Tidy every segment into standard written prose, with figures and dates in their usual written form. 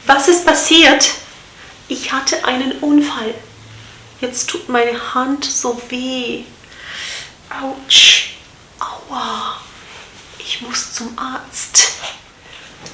Was ist passiert? Ich hatte einen Unfall. Jetzt tut meine Hand so weh. Autsch. Aua. Ich muss zum Arzt.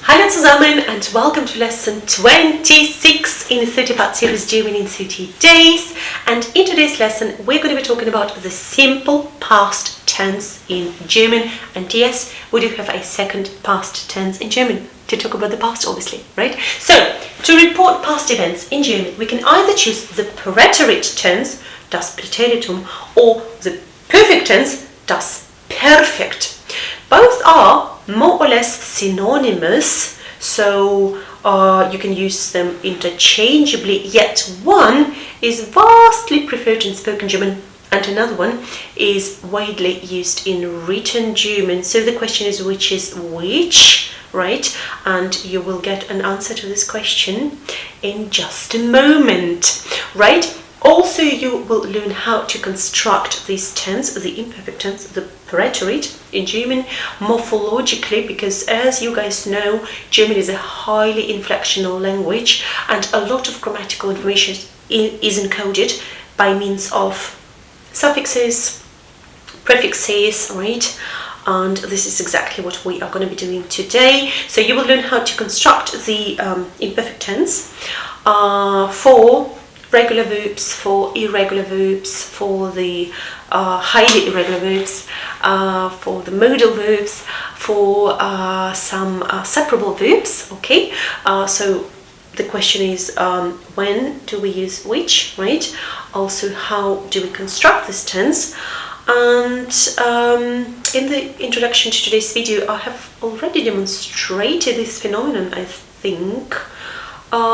Hallo zusammen and welcome to lesson 26 in the 30-part series German in 30 days. And in today's lesson we're going to be talking about the simple past tense in German. And yes, we do have a second past tense in German to talk about the past, obviously, right? So, to report past events in German, we can either choose the preterite tense, das Präteritum, or the perfect tense, das Perfekt. Both are more or less synonymous, so you can use them interchangeably, yet one is vastly preferred in spoken German and another one is widely used in written German. So the question is which is which, right? And you will get an answer to this question in just a moment, right? Also, you will learn how to construct this tense, the imperfect tense, the preterite in German, morphologically, because as you guys know, German is a highly inflectional language and a lot of grammatical information is encoded by means of suffixes, prefixes, right? And this is exactly what we are going to be doing today. So you will learn how to construct the imperfect tense for regular verbs, for irregular verbs, for the highly irregular verbs, for the modal verbs, for some separable verbs, okay? So the question is when do we use which, right? Also, how do we construct this tense? And in the introduction to today's video, I have already demonstrated this phenomenon, I think.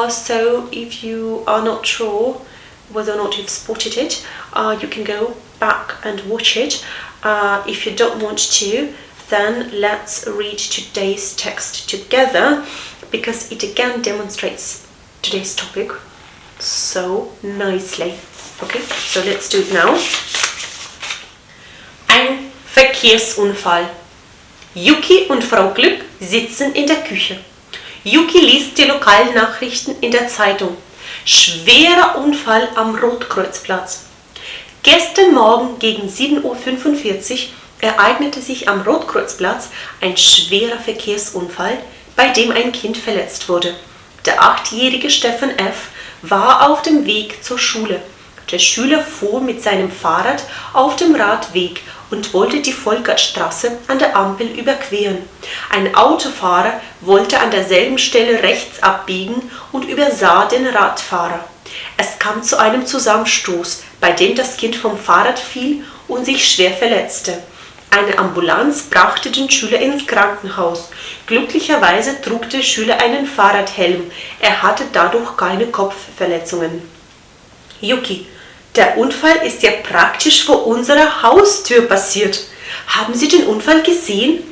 So if you are not sure whether or not you've spotted it, you can go back and watch it. If you don't want to, then let's read today's text together, because it again demonstrates today's topic so nicely. Okay, so let's do it now. Ein Verkehrsunfall. Yuki und Frau Glück sitzen in der Küche. Yuki liest die Lokalnachrichten in der Zeitung. Schwerer Unfall am Rotkreuzplatz. Gestern Morgen gegen 7:45 Uhr ereignete sich am Rotkreuzplatz ein schwerer Verkehrsunfall, bei dem ein Kind verletzt wurde. Der 8-jährige Stefan F. war auf dem Weg zur Schule. Der Schüler fuhr mit seinem Fahrrad auf dem Radweg und wollte die Volkertstraße an der Ampel überqueren. Ein Autofahrer wollte an derselben Stelle rechts abbiegen und übersah den Radfahrer. Es kam zu einem Zusammenstoß, bei dem das Kind vom Fahrrad fiel und sich schwer verletzte. Eine Ambulanz brachte den Schüler ins Krankenhaus. Glücklicherweise trug der Schüler einen Fahrradhelm. Er hatte dadurch keine Kopfverletzungen. Yuki: Der Unfall ist ja praktisch vor unserer Haustür passiert. Haben Sie den Unfall gesehen?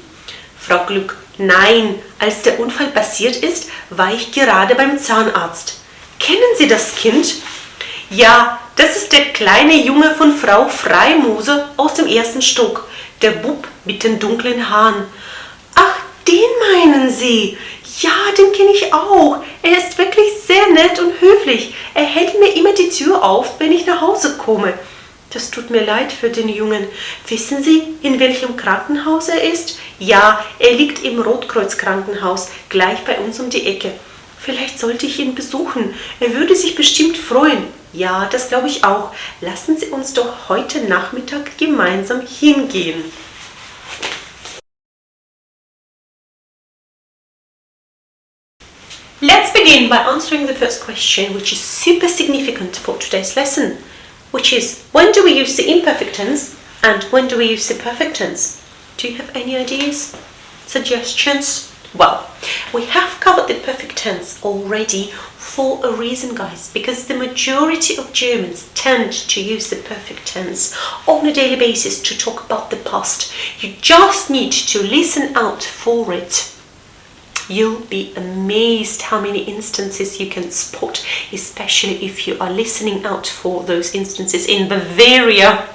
Frau Glück: Nein, als der Unfall passiert ist, war ich gerade beim Zahnarzt. Kennen Sie das Kind? Ja, das ist der kleine Junge von Frau Freimose aus dem 1. Stock, der Bub mit den dunklen Haaren. Ach, den meinen Sie? Ja, den kenne ich auch. Er ist wirklich sehr nett und höflich. Er hält mir immer die Tür auf, wenn ich nach Hause komme. Das tut mir leid für den Jungen. Wissen Sie, in welchem Krankenhaus er ist? Ja, er liegt im Rotkreuz-Krankenhaus, gleich bei uns um die Ecke. Vielleicht sollte ich ihn besuchen. Er würde sich bestimmt freuen. Ja, das glaube ich auch. Lassen Sie uns doch heute Nachmittag gemeinsam hingehen. Let's begin by answering the first question, which is super significant for today's lesson, which is when do we use the imperfect tense and when do we use the perfect tense? Do you have any ideas? Suggestions? Well, we have covered the perfect tense already for a reason, guys, because the majority of Germans tend to use the perfect tense on a daily basis to talk about the past. You just need to listen out for it. You'll be amazed how many instances you can spot, especially if you are listening out for those instances in Bavaria.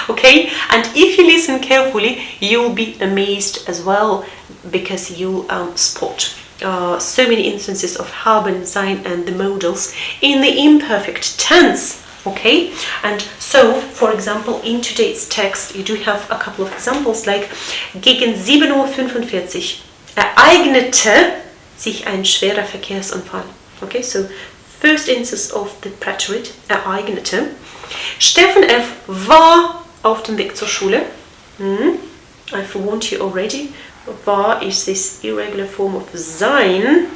Okay, and if you listen carefully, you'll be amazed as well, because you'll spot so many instances of haben, sein and the modals in the imperfect tense. Okay, and so, for example, in today's text, you do have a couple of examples, like gegen 7:45 Uhr ereignete sich ein schwerer Verkehrsunfall. Okay, so first instance of the preterite, ereignete. Stefan F. war auf dem Weg zur Schule. I forewarned you already. War is this irregular form of sein.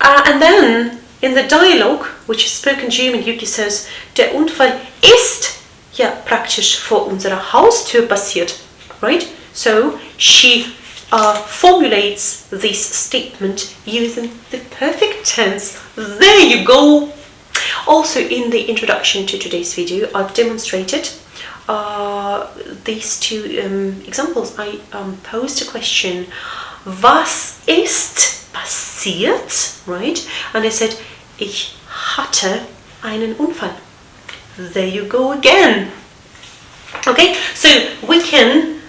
And then, in the dialogue, which is spoken German, Yuki says, der Unfall ist ja praktisch vor unserer Haustür passiert, right? So she formulates this statement using the perfect tense. There you go. Also, in the introduction to today's video, I've demonstrated these two examples. I posed a question, was ist passiert, right? And I said, ich hatte einen Unfall. There you go again. Okay, so we can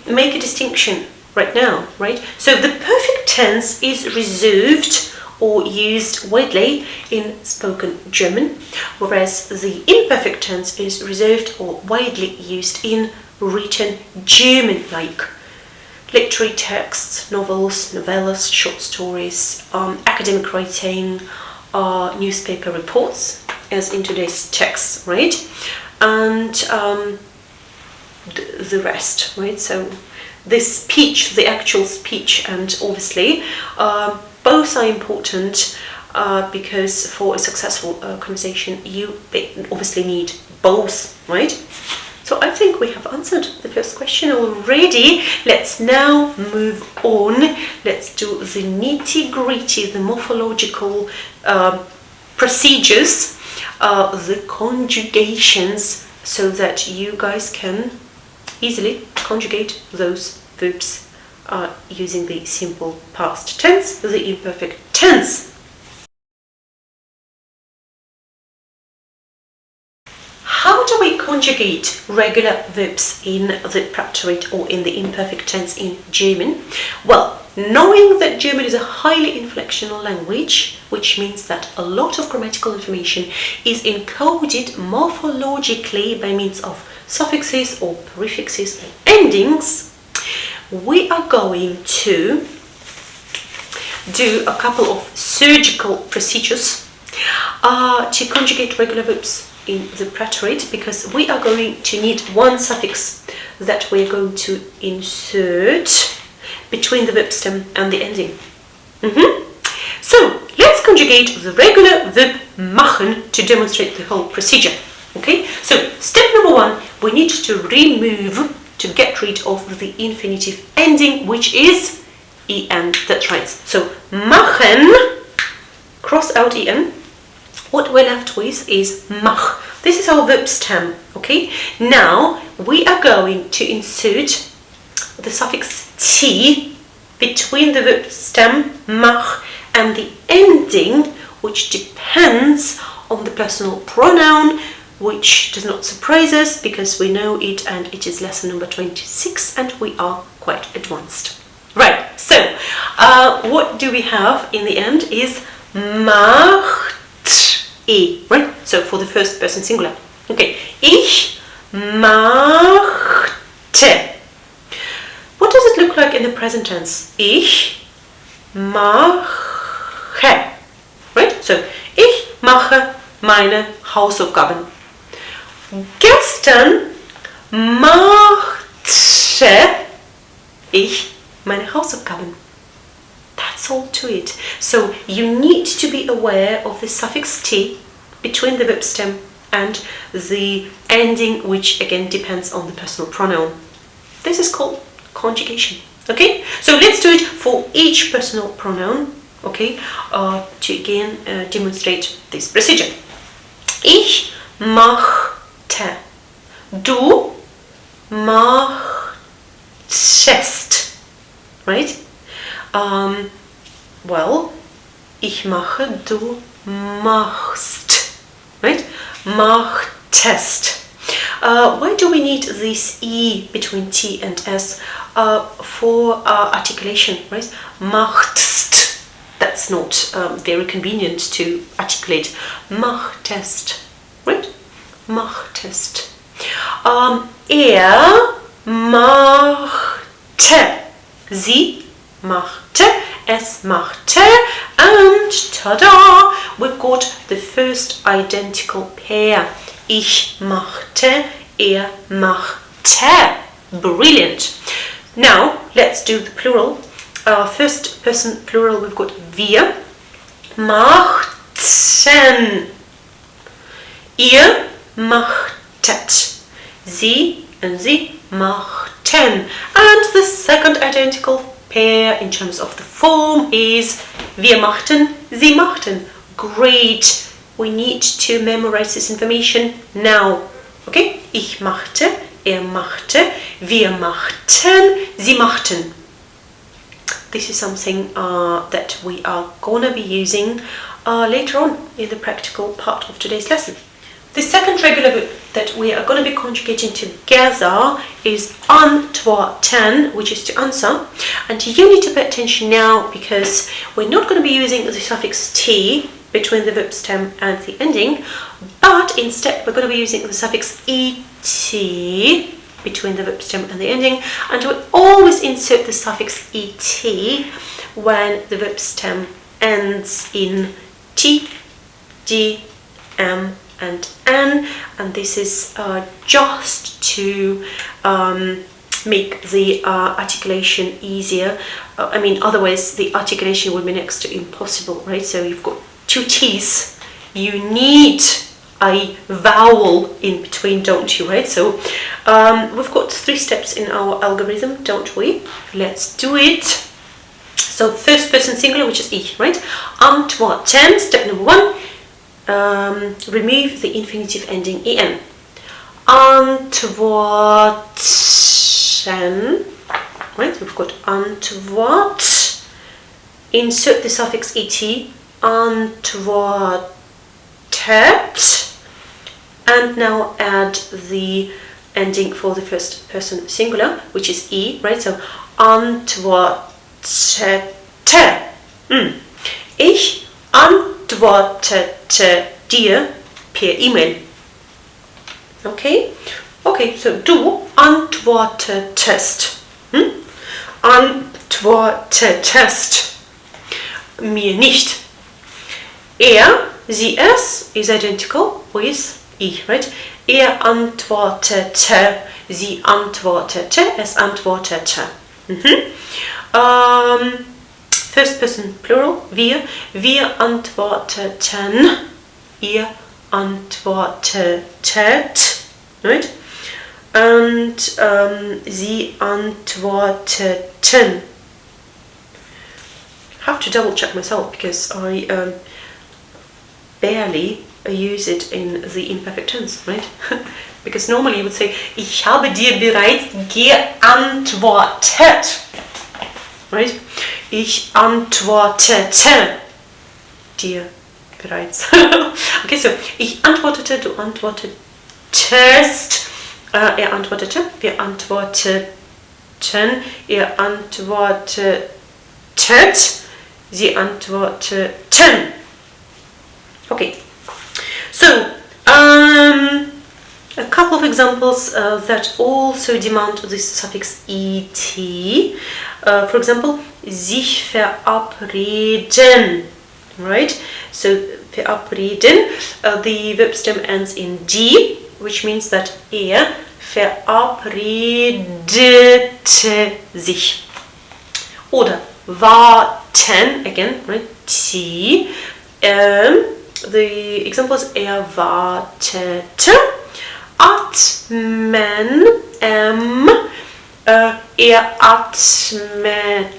make a distinction right now, right? So the perfect tense is reserved or used widely in spoken German, whereas the imperfect tense is reserved or widely used in written German, like literary texts, novels, novellas, short stories, academic writing, newspaper reports, as in today's text, right? And the rest, right? So the speech, the actual speech, and obviously both are important because for a successful conversation you obviously need both, right? So I think we have answered the first question already. Let's now move on. Let's do the nitty-gritty, the morphological procedures, the conjugations, so that you guys can easily conjugate those verbs using the simple past tense, the imperfect tense. How do we conjugate regular verbs in the preterite or in the imperfect tense in German? Well, knowing that German is a highly inflectional language, which means that a lot of grammatical information is encoded morphologically by means of suffixes or prefixes or endings, we are going to do a couple of surgical procedures to conjugate regular verbs in the preterite, because we are going to need one suffix that we are going to insert between the verb stem and the ending. So let's conjugate the regular verb machen to demonstrate the whole procedure. Okay, so step number one, we need to remove, to get rid of the infinitive ending, which is en. That's right. So machen, cross out en. What we're left with is mach. This is our verb stem. Okay. Now we are going to insert the suffix t between the verb stem mach and the ending, which depends on the personal pronoun, which does not surprise us because we know it, and it is lesson number 26 and we are quite advanced. Right, so what do we have in the end is macht e, right? So for the first person singular. Okay, ich machte. What does it look like in the present tense? Ich mache, right? So ich mache meine Hausaufgaben. Gestern machte ich meine Hausaufgaben. That's all to it. So you need to be aware of the suffix t between the verb stem and the ending, which again depends on the personal pronoun. This is called conjugation. Okay, so let's do it for each personal pronoun. Okay, to again demonstrate this procedure. Ich machte. Du machst. Right? Well, ich mache, du machst. Right? Machtest. Why do we need this E between T and S? For articulation, right? Machtst. That's not very convenient to articulate. Machtest, right? Machtest. Machte. Sie machte. Es machte. And tada! We've got the first identical pair. Ich machte. Machte. Brilliant. Now, let's do the plural. First person plural, we've got wir machten. Ihr machtet. Sie and sie machten. And the second identical pair in terms of the form is wir machten, sie machten. Great. We need to memorize this information now. Okay? Ich machte. Machte, wir machten, sie machten. This is something that we are going to be using later on in the practical part of today's lesson. The second regular verb that we are going to be conjugating together is antworten, which is to answer. And you need to pay attention now because we're not going to be using the suffix t between the verb stem and the ending, but instead we're going to be using the suffix et between the verb stem and the ending, and we always insert the suffix et when the verb stem ends in t, d, m, and n, and this is just to make the articulation easier. Otherwise the articulation would be next to impossible, right? So you've got two t's, you need a vowel in between, don't you, right? So we've got 3 steps in our algorithm, don't we? Let's do it. So first person singular, which is ich, right? Antworten, step number 1, remove the infinitive ending en. Antworten, right? We've got antwort, insert the suffix et, antwortet, and now add the ending for the first person singular, which is e, right? So antwortete. Ich antwortete dir per E-Mail. Okay? Okay, so du antwortetest. Antwortetest mir nicht. Sie, es is identical with ich, right? Antwortete, sie antwortete, es antwortete. First person plural, wir antworteten, ihr antwortetet, right? And sie antworteten. I have to double check myself because I barely use it in the imperfect tense, right? Because normally you would say, ich habe dir bereits geantwortet, right? Ich antwortete dir bereits. Okay, so ich antwortete, du antwortetest, er antwortete, wir antworteten, ihr antwortetet, sie antworteten. Okay, so a couple of examples that also demand this suffix et. For example, sich verabreden, right? So verabreden, the verb stem ends in d, which means that er verabredete sich. Oder warten, again, right? T. The example is er wartete, atmen, er atmete,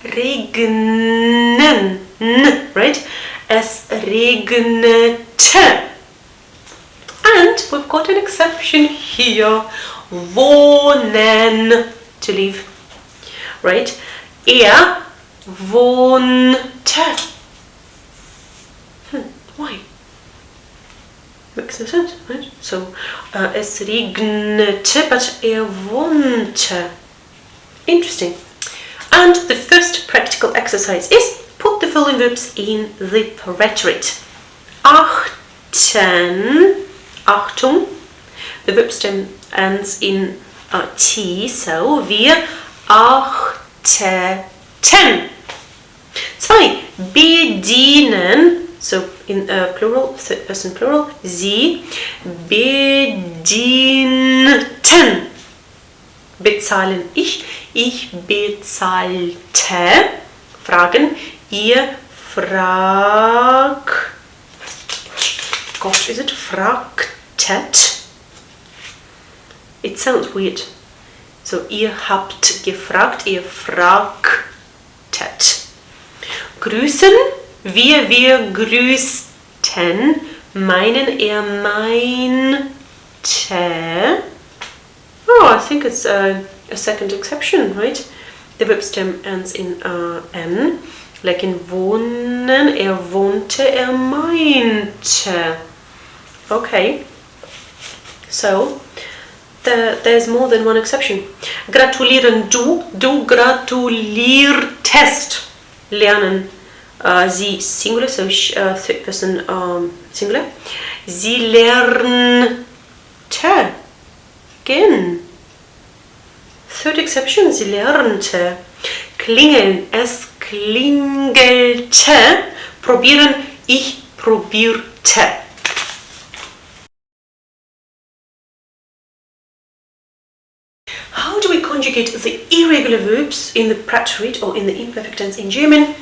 regnen, right? Es regnete. And we've got an exception here, wohnen, to live, right? Er wohnte. Why? Makes no sense, right? So, es regnete, but wohnte. Interesting. And the first practical exercise is put the following verbs in the preterite. Achten, Achtung. The verb stem ends in T, so wir achteten. 2. Bedienen, so in plural, third person plural, sie bedienten. Bezahlen, ich bezahlte. Fragen, ihr gosh, is it fragtet? It sounds weird. So, ihr habt gefragt, ihr fragtet. Grüßen, wir grüßten, meinen, meinte. Oh, I think it's a second exception, right? The verb stem ends in N, like in wohnen, wohnte, meinte. Okay, so there's more than one exception. Gratulieren, du gratuliertest. Lernen, sie singular, so third person singular. Sie lernte. Again. Third exception, sie lernte. Klingeln, es klingelte. Probieren, ich probierte. How do we conjugate the irregular verbs in the preterite or in the imperfect tense in German?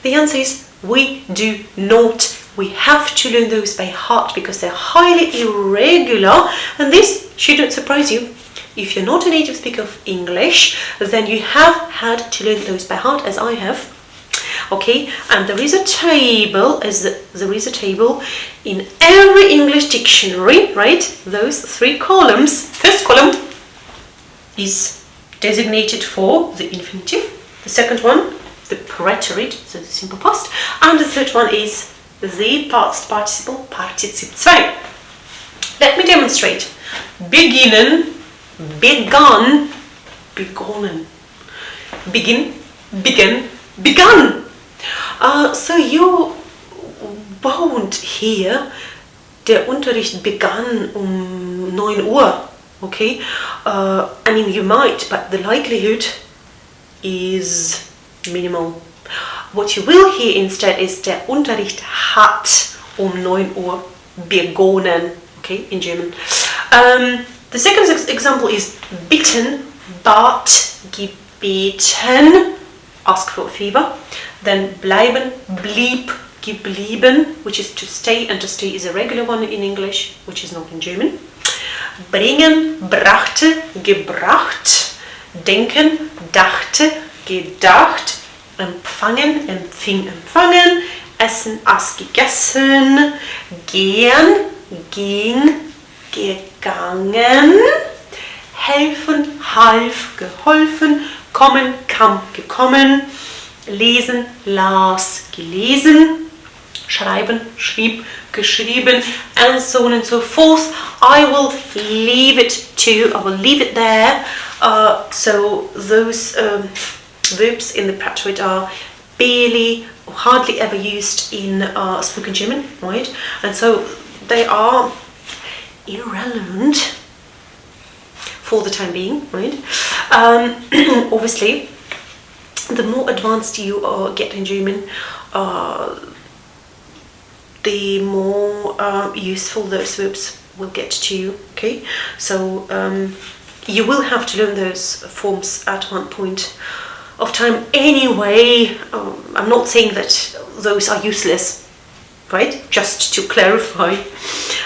The answer is we do not. We have to learn those by heart because they're highly irregular, and this shouldn't surprise you. If you're not a native speaker of English, then you have had to learn those by heart, as I have. Okay, and there is a table, in every English dictionary, right? Those 3 columns. First column is designated for the infinitive. The second one, the preterite, so the simple past. And the third one is the past participle, Partizip 2. Let me demonstrate. Beginnen, begann, begonnen. Begin, began, begann. So you won't hear, der Unterricht begann 9 Uhr. Okay, I mean you might, but the likelihood is minimal. What you will hear instead is der Unterricht hat 9 Uhr begonnen. Okay, in German. The second example is bitten, bat, gebeten, ask for a favor. Then bleiben, blieb, geblieben, which is to stay, and to stay is a regular one in English, which is not in German. Bringen, brachte, gebracht. Denken, dachte, gedacht. Empfangen, empfing, empfangen. Essen, aß, gegessen. Gehen, ging, gegangen. Helfen, half, geholfen. Kommen, kam, gekommen. Lesen, las, gelesen. Schreiben, schrieb, geschrieben, and so on and so forth. I will leave it there. So those verbs in the preterite are barely or hardly ever used in spoken German, right? And so they are irrelevant for the time being, right? Obviously, the more advanced you get in German, the more useful those verbs will get to you, okay? So you will have to learn those forms at one point of time anyway. I'm not saying that those are useless, right? Just to clarify.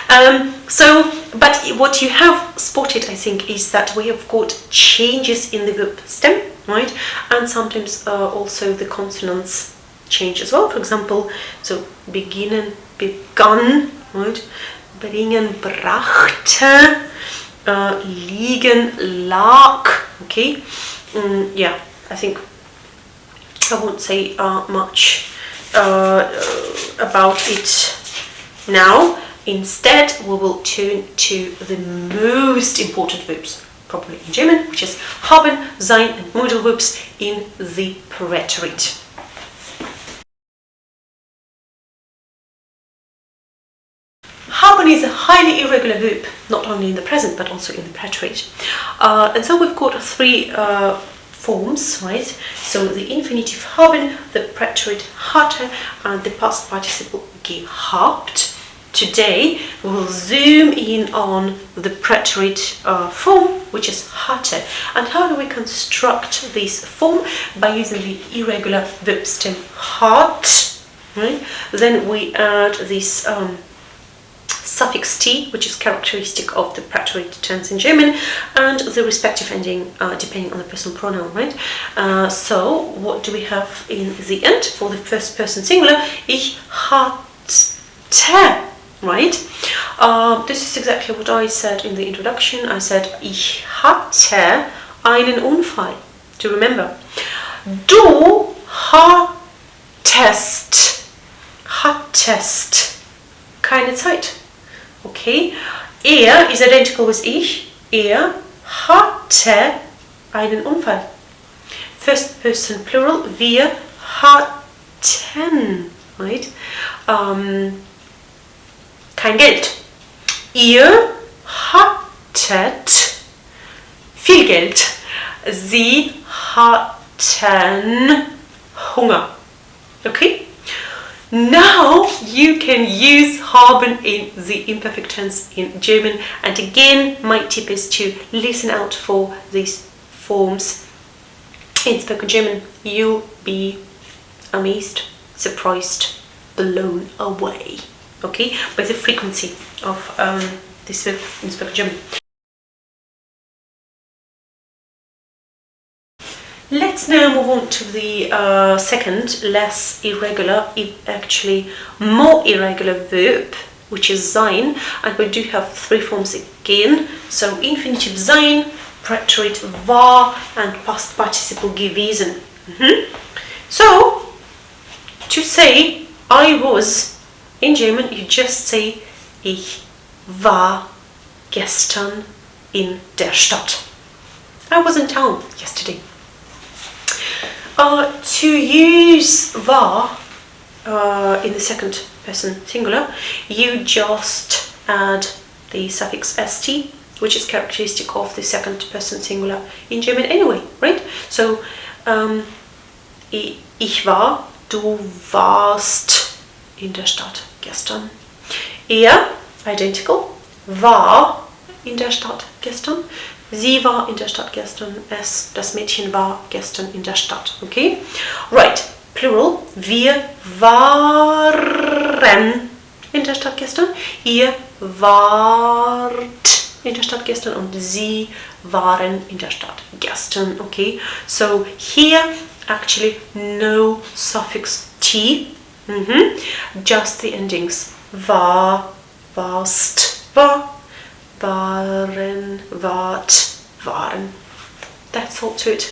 But what you have spotted, I think, is that we have got changes in the verb stem, right? And sometimes also the consonants change as well. For example, so beginnen, begann, right? Bringen, brachte, liegen, lag, okay? Yeah, I think I won't say much about it now. Instead, we will turn to the most important verbs, probably in German, which is haben, sein, and modal verbs in the preterite. Haben is a highly irregular verb, not only in the present but also in the preterite. And so we've got three forms, right? So the infinitive haben, the preterite hatte, and the past participle gehabt. Today we will zoom in on the preterite form, which is hatte. And how do we construct this form? By using the irregular verb stem hat, right? Then we add this suffix t, which is characteristic of the preterite tense in German, and the respective ending depending on the personal pronoun, right? So what do we have in the end for the first person singular? Ich hatte, right? This is exactly what I said in the introduction. I said ich hatte einen Unfall. Do you remember? Du hattest keine Zeit. Okay, er is identical with ich. Er hatte einen Unfall. First person plural, wir hatten, right? Kein Geld. Ihr hattet viel Geld. Sie hatten Hunger. Okay? Now you can use haben in the imperfect tense in German, and again my tip is to listen out for these forms in spoken German. You'll be amazed, surprised, blown away, okay, by the frequency of this verb in spoken German. Let's now move on to the second, less irregular, actually more irregular verb, which is sein, and we do have three forms again. So infinitive sein, preterite war, and past participle gewesen. So to say I was in German, you just say ich war gestern in der Stadt. I was in town yesterday. To use war in the second person singular, you just add the suffix st, which is characteristic of the second person singular in German anyway, right? So ich war, du warst in der Stadt gestern. Er, identical, war in der Stadt gestern. Sie war in der Stadt gestern. Das Mädchen war gestern in der Stadt. Okay? Right. Plural. Wir waren in der Stadt gestern. Ihr wart in der Stadt gestern und sie waren in der Stadt gestern. Okay? So here actually no suffix t. Just the endings. War, warst, war. Waren, wart, waren. That's all to it.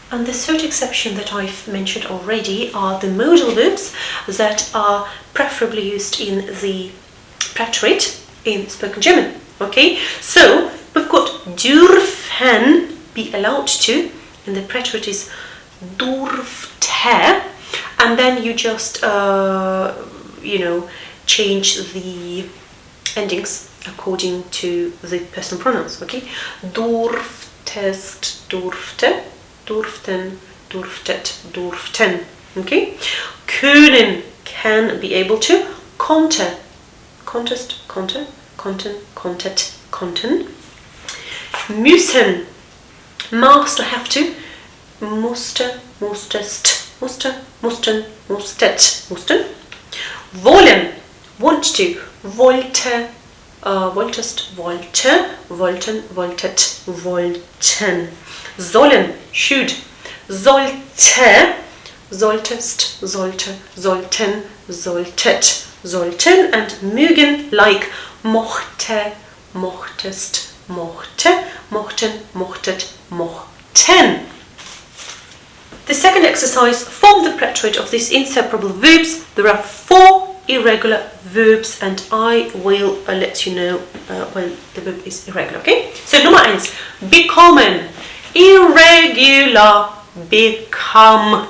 And the third exception that I've mentioned already are the modal verbs that are preferably used in the preterite in spoken German. Okay, so we've got dürfen, be allowed to, and the preterite is durfte, and then you just change the endings according to the personal pronouns, okay? Durftest, durfte, durften, durftet, durften, okay? Können, can, be able to, konnte, konntest, konnte, konnten, konntet, konnten. Müssen, must or have to, musste, musstest, musste, mussten, musstet, mussten. Wollen, want to, wollte, wolltest, wollte, wollten, wolltet, wollten. Sollen, should, sollte, solltest, sollte, sollten, solltet, sollten. And mögen, like mochte, mochtest, mochte, mochten, mochtet, mochten. The second exercise, form the preterite of these inseparable verbs. There are 4 irregular verbs and I will let you know when the verb is irregular, okay? So Nummer 1, bekommen, irregular, bekam.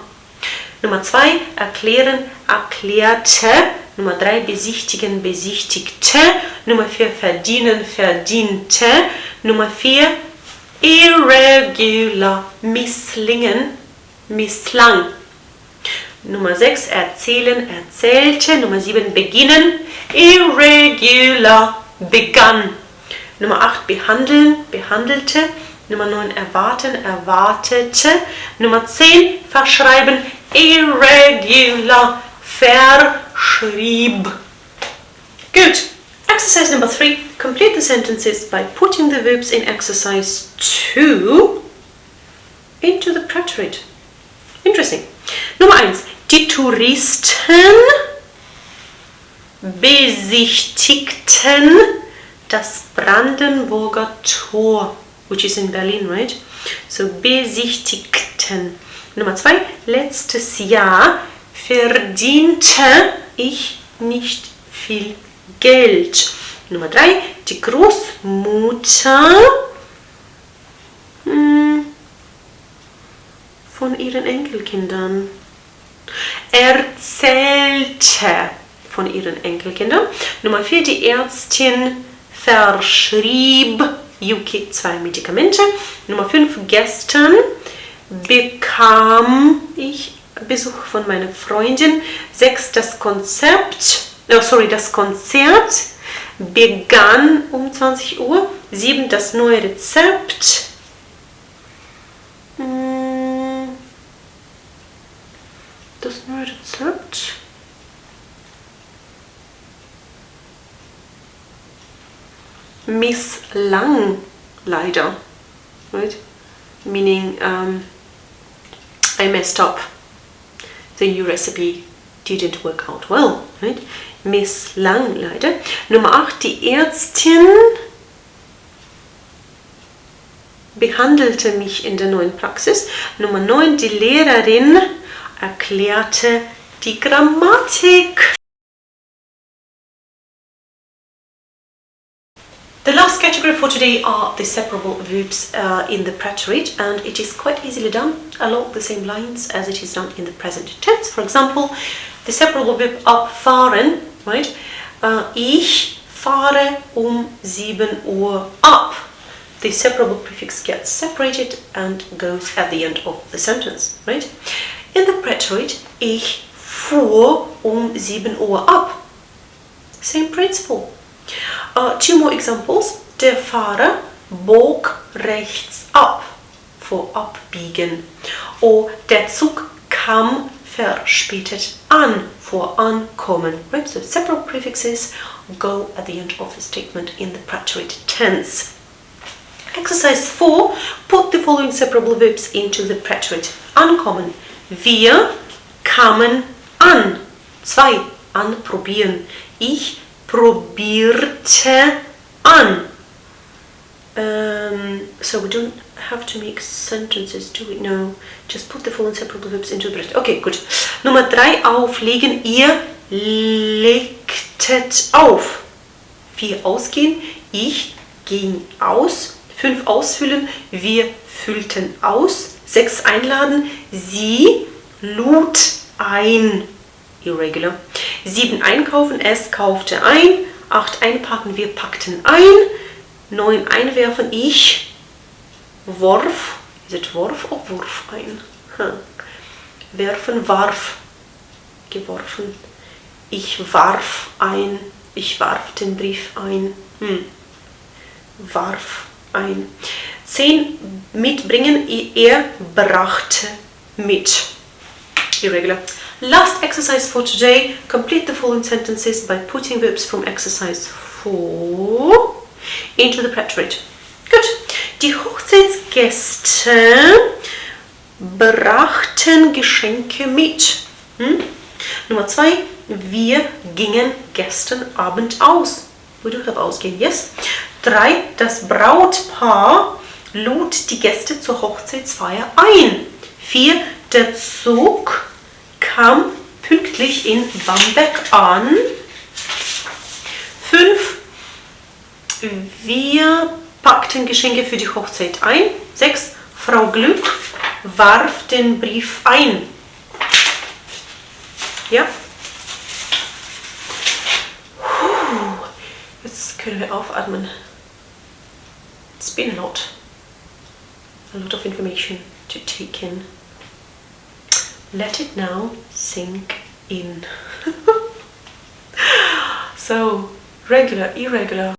Nummer 2, erklären, erklärte. Nummer 3, besichtigen, besichtigte. Nummer 4, verdienen, verdiente. Nummer 4, irregular, misslingen, misslang. Nummer 6, erzählen, erzählte. Nummer 7, beginnen, irregular, begann. Nummer 8, behandeln, behandelte. Nummer 9, erwarten, erwartete. Nummer 10, verschreiben, irregular, verschrieb. Good. Exercise number 3. Complete the sentences by putting the verbs in exercise 2 into the preterite. Interesting. Nummer 1. Die Touristen besichtigten das Brandenburger Tor, which is in Berlin, right? So besichtigten. Nummer 2. Letztes Jahr verdiente ich nicht viel Geld. Nummer 3. Die Großmutter von ihren Enkelkindern erzählte von ihren Enkelkindern. Nummer 4. Die Ärztin verschrieb UK 2 Medikamente. Nummer 5. Gestern bekam ich Besuch von meiner Freundin. 6. Das Konzert begann um 20 Uhr. 7. Das neue Rezept. Das neue Rezept. Misslang, leider. Right? Meaning I messed up. The new recipe didn't work out well. Right? Misslang, leider. Nummer 8. Die Ärztin behandelte mich in der neuen Praxis. Nummer 9. Die Lehrerin erklärte die Grammatik. The last category for today are the separable verbs in the preterite, and it is quite easily done along the same lines as it is done in the present tense. For example, the separable verb abfahren, right? Ich fahre um 7 Uhr ab. The separable prefix gets separated and goes at the end of the sentence, right? In the preterite, ich fuhr um 7 Uhr ab. Same principle. 2 more examples. Der Fahrer bog rechts ab, for abbiegen. Or der Zug kam verspätet an, for ankommen. Right? So several prefixes go at the end of the statement in the preterite tense. Exercise 4. Put the following separable verbs into the preterite. Ankommen. Wir kamen an. 2. Anprobieren. Ich probierte an. So we don't have to make sentences, do we? No. Just put the following separable verbs into the preterite. Okay, gut. Nummer 3. Auflegen. Ihr legtet auf. 4. Ausgehen. Ich ging aus. 5. Ausfüllen. Wir füllten aus. 6. Einladen. Sie lud ein. Irregular. 7. Einkaufen. Es kaufte ein. 8. Einpacken. Wir packten ein. 9. Einwerfen. Ich warf. Is it warf or wurf ein? Werfen. Warf. Geworfen. Ich warf ein. Ich warf den Brief ein. Warf ein. 10. Mitbringen. Er brachte mit. Irregular. Last exercise for today. Complete the following sentences by putting verbs from exercise 4 into the preterite. Good. Die Hochzeitsgäste brachten Geschenke mit. Nummer 2. Wir gingen gestern Abend aus. We do have ausgehen, yes. 3. Das Brautpaar lud die Gäste zur Hochzeitsfeier ein. 4. Der Zug kam pünktlich in Bamberg an. 5. Wir packten Geschenke für die Hochzeit ein. 6. Frau Glück warf den Brief ein. Ja. Jetzt können wir aufatmen. It's been a lot of information to take in. Let it now sink in. So, regular, irregular.